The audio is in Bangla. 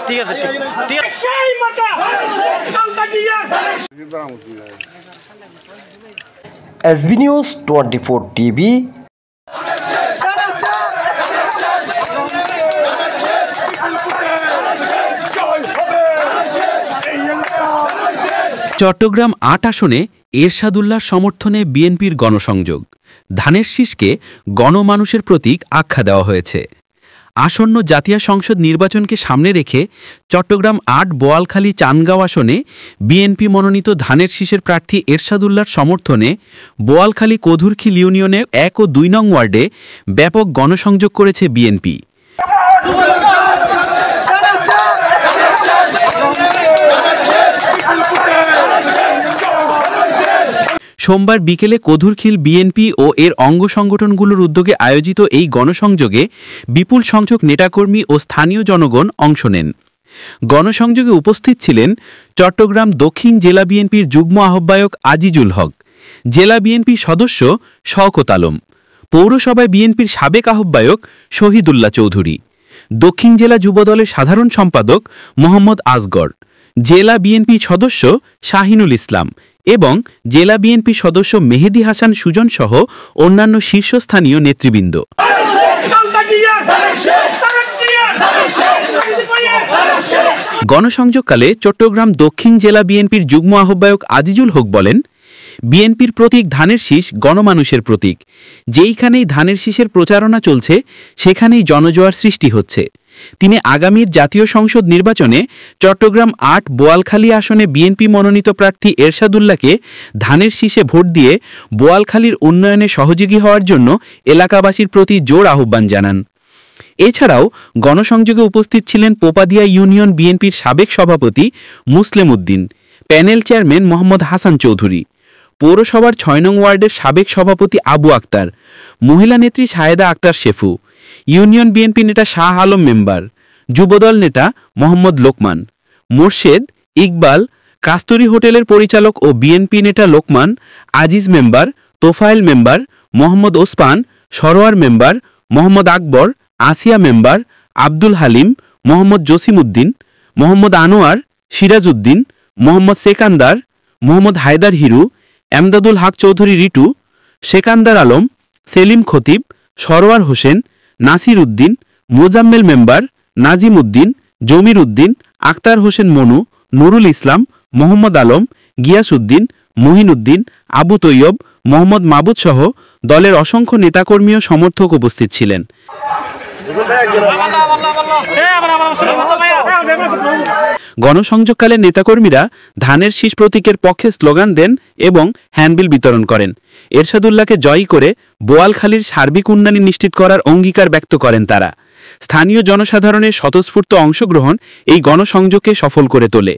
ঠিক আছে ঠিক আছে সেই মাটা সংখ্যা দিয়ে এসবি নিউজ 24 টিভি চট্টগ্রাম ৮ আসনে এরশাদুল্লাহর সমর্থনে বিএনপির গণসংযোগ। ধানের শীষকে গণমানুষের প্রতীক আখ্যা দেওয়া হয়েছে। আসন্ন জাতীয় সংসদ নির্বাচনকে সামনে রেখে চট্টগ্রাম ৮ বোয়ালখালী চানগাঁও আসনে বিএনপি মনোনীত ধানের শীষের প্রার্থী এরশাদুল্লাহর সমর্থনে বোয়ালখালী কধুরখিল ইউনিয়নে ১ ও ২ নং ওয়ার্ডে ব্যাপক গণসংযোগ করেছে বিএনপি। সোমবার বিকেলে কধুরখিল বিএনপি ও এর অঙ্গ সংগঠনগুলোর উদ্যোগে আয়োজিত এই গণসংযোগে বিপুল সংখ্যক নেতাকর্মী ও স্থানীয় জনগণ অংশ নেন। গণসংযোগে উপস্থিত ছিলেন চট্টগ্রাম দক্ষিণ জেলা বিএনপির যুগ্ম আহ্বায়ক আজিজুল হক, জেলা বিএনপির সদস্য শওকত আলম, পৌরসভায় বিএনপির সাবেক আহ্বায়ক শহীদুল্লাহ চৌধুরী, দক্ষিণ জেলা যুবদলের সাধারণ সম্পাদক মোহাম্মদ আসগর, জেলা বিএনপি সদস্য শাহিনুল ইসলাম এবং জেলা বিএনপি সদস্য মেহেদি হাসান সুজন সহ অন্যান্য শীর্ষস্থানীয় নেতৃবৃন্দ। গণসংযোগকালে চট্টগ্রাম দক্ষিণ জেলা বিএনপির যুগ্ম আহ্বায়ক আজিজুল হক বলেন, বিএনপির প্রতীক ধানের শীষ গণমানুষের প্রতীক। যেইখানেই ধানের শীষের প্রচারণা চলছে সেখানেই জনজোয়ার সৃষ্টি হচ্ছে। তিনি আগামীর জাতীয় সংসদ নির্বাচনে চট্টগ্রাম ৮ বোয়ালখালী আসনে বিএনপি মনোনীত প্রার্থী এরশাদুল্লাহকে ধানের শীষে ভোট দিয়ে বোয়ালখালীর উন্নয়নে সহযোগী হওয়ার জন্য এলাকাবাসীর প্রতি জোর আহ্বান জানান। এছাড়াও গণসংযোগে উপস্থিত ছিলেন পোপাদিয়া ইউনিয়ন বিএনপির সাবেক সভাপতি মুসলেম উদ্দিন, প্যানেল চেয়ারম্যান মোহাম্মদ হাসান চৌধুরী, পৌরসভার ৬ নং ওয়ার্ডের সাবেক সভাপতি আবু আক্তার, মহিলা নেত্রী সায়েদা আক্তার শেফু, ইউনিয়ন বিএনপি নেতা শাহ আলম মেম্বার, যুবদল নেতা মোহাম্মদ লোকমান, মোর্শেদ, ইকবাল, কাস্তুরী হোটেলের পরিচালক ও বিএনপি নেতা Lokman, Aziz member, Tofayel member, Mohammad Osman, Sarwar member, Mohammad Akbar, Asia member, Abdul Halim, Mohammad Jasimuddin, Mohammad Anwar, Siraj Uddin, Mohammad Sekander, Mohammad Haider Hiru, Emdadul Haque Chowdhury Ritu, Sekander Alam, Selim Khatib, Sarwar Hossain, Nasir Uddin, Mozammel member, Nazim Uddin, Jamir Uddin, Akter Hossain Manu, Nurul Islam, Mohammad Alam, Gias Uddin, Mohin Uddin, Abu Taiyab, Mohammad মাবুদ সহ দলের অসংখ্য নেতাকর্মী ও সমর্থক উপস্থিত ছিলেন। গণসংযোগকালে নেতাকর্মীরা ধানের শীষ প্রতীকের পক্ষে স্লোগান দেন এবং হ্যান্ডবিল বিতরণ করেন। এরশাদুল্লাহকে জয়ী করে বোয়ালখালীর সার্বিক উন্নয়ন নিশ্চিত করার অঙ্গীকার ব্যক্ত করেন তারা। স্থানীয় জনসাধারণের স্বতঃস্ফূর্ত অংশগ্রহণ এই গণসংযোগকে সফল করে তোলে।